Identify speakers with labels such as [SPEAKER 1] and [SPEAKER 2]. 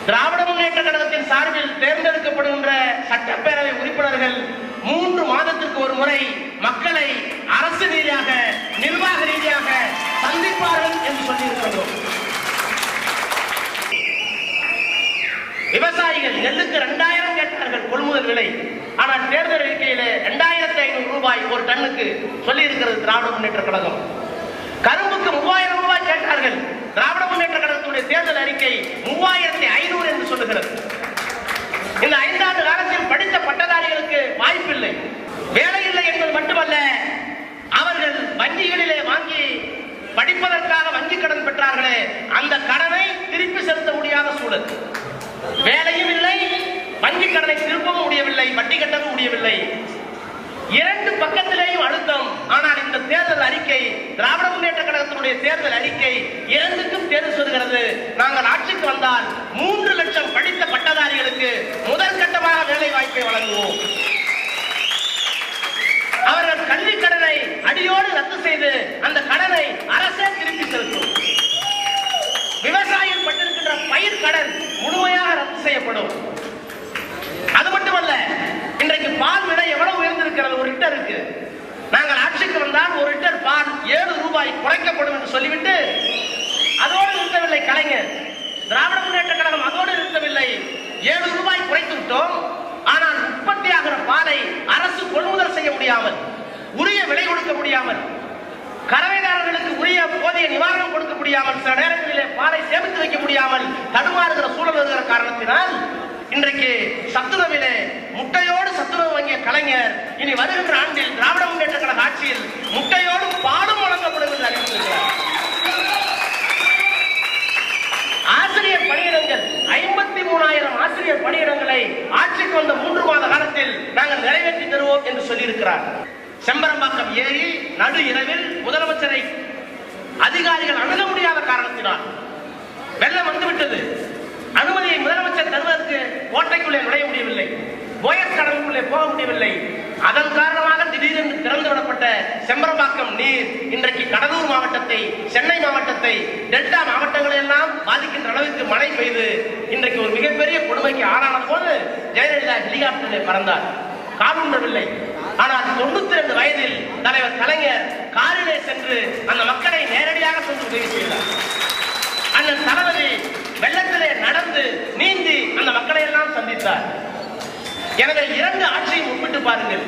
[SPEAKER 1] திராவிட முன்னேற்ற கழகத்தின் சார்பில் தேர்ந்தெடுக்கப்படுகின்ற சட்டப்பேரவை உறுப்பினர்கள் 3 மாதத்திற்கு ஒரு முறை மக்களை அரசு ரீதியாக நிர்வாக ரீதியாக சந்திப்பார்கள் என்று சொல்லியிருக்கிறோம். விவசாயிகள் நெல்லுக்கு 2000 கேட்டார்கள் கொள்முதல் விலை. ஆனால் தேர்தல் அறிக்கையில 2500 ரூபாய் ஒரு டன்னுக்கு சொல்லி இருக்கிறது திராவிட முன்னேற்ற கழகம். கரும்புக்கு 3000 ரூபாய் கேட்டார்கள். திராவிட முன்னேற்ற கழகத்துடைய தேர்தல் அறிக்கை 3500 என்று சொல்லுகிறது. இந்த 5 ஆண்டு காலத்தில் படித்த பட்டதாரிகளுக்கு வாய்ப்பில்லை, வேலை இல்லை என்பது மட்டுமல்ல, அவர்கள் வங்கிகளிலே வாங்கி படிப்பதற்காக வங்கி கடன் பெற்றார்களே, அந்த கடனை திருப்பி செலுத்த முடியாத சூழல். வேலையும் இல்லை, வங்கி கடனை திருப்பவும் முடியவில்லை, வட்டி கட்டவும் முடியவில்லை. 2 பக்கத்திலேயும் அழுத்தம். ஆனால் இந்த தேர்தல் அறிக்கை, திராவிட முன்னேற்ற கழகத்தினுடைய தேர்தல் அறிக்கை 2க்கும் தேர்வு சொல்கிறது. நாங்கள் ஆட்சிக்கு வந்தால் 3 லட்சம் படித்த பட்டதாரிகளுக்கு முதல் கட்டமாக வேலை வாய்ப்பை வழங்குவோம். அவர்கள் கல்வி கடனை அடியோடு ரத்து செய்து அந்த கடனை அரசே திருப்பி செலுத்தும். விவசாயிகள் பட்டிருக்கின்ற பயிர் கடன் முழுமையாக ரத்து செய்யப்படும். அது மட்டுமல்ல, இன்றைக்கு பால் விலை எவ்வளவு உயர்ந்திருக்கிறது ஒரு லிட்டருக்கு. நாங்கள் ஆட்சிக்கு வந்தால் ஒரு லிட்டர் பால் 7 ரூபாய் குறைக்கப்படும் என்று சொல்லிவிட்டு அதோடு நிறுத்தவில்லை கலைஞர். திராவிட முன்னேற்ற கழகம் அதோடு நிறுத்தவில்லை. 7 ரூபாய் குறைத்து விட்டோம். ஆனால் உற்பத்தியாகிற பாலை அரசு கொள்முதல் செய்ய முடியாமல், உரிய விலை கொடுக்க முடியாமல், கறவைதாரர்களுக்கு உரிய போதிய நிவாரணம் கொடுக்க முடியாமல், சில நேரங்களிலே பாலை சேமித்து வைக்க முடியாமல் தடுமாறுகிற சூழல் வருகிற காரணத்தினால் இன்றைக்கு சத்துணவிலே முட்டையோடு சத்துணவு வாங்கிய கலைஞர் இனி வருகின்ற ஆண்டில் திராவிட முன்னேற்ற கழக ஆட்சியில் முட்டையோடு பாலும் வழங்கப்படும் என்று அறிவித்திருக்கிறார். ஆசிரியர் பணியிடங்கள் 53,000 ஆசிரியர் பணியிடங்களை ஆட்சிக்கு வந்த 3 மாத காலத்தில் நாங்கள் நிறைவேற்றி தருவோம் என்று சொல்லியிருக்கிறார். செம்பரம்பாக்கம் ஏரி நடு இரவில் முதலமைச்சரை அதிகாரிகள் அணுக முடியாத காரணத்தினால் வெள்ளம் வந்துவிட்டது. அனுமதியை முதலமைச்சர் தருவதற்கு கோட்டைக்குள்ளே நுழைய முடியவில்லை, போயஸ் கடலுக்குள்ளே போக முடியவில்லை. அதன் காரணமாக திடீரென்று திறந்து விடப்பட்ட செம்பரம்பாக்கம் நீர் இன்றைக்கு கடலூர் மாவட்டத்தை, சென்னை மாவட்டத்தை, டெல்டா மாவட்டங்களை எல்லாம் பாதிக்கின்ற அளவிற்கு மழை பெய்து இன்றைக்கு ஒரு மிகப்பெரிய கொடுமைக்கு ஆளான போது ஜெயலலிதா ஹெலிகாப்டரிலே பறந்தார், காலூன்றவில்லை. ஆனால் 92 வயதில் தலைவர் கலைஞர் காரிலே சென்று அந்த மக்களை நேரடியாக சென்று உதவி செய்தார். அண்ணன் தளபதி வெள்ளத்திலே நடந்து நீந்தி அந்த மக்களை எல்லாம் சந்தித்தார். எனவே 2 ஆட்சியும் ஒப்பிட்டு பாருங்கள்.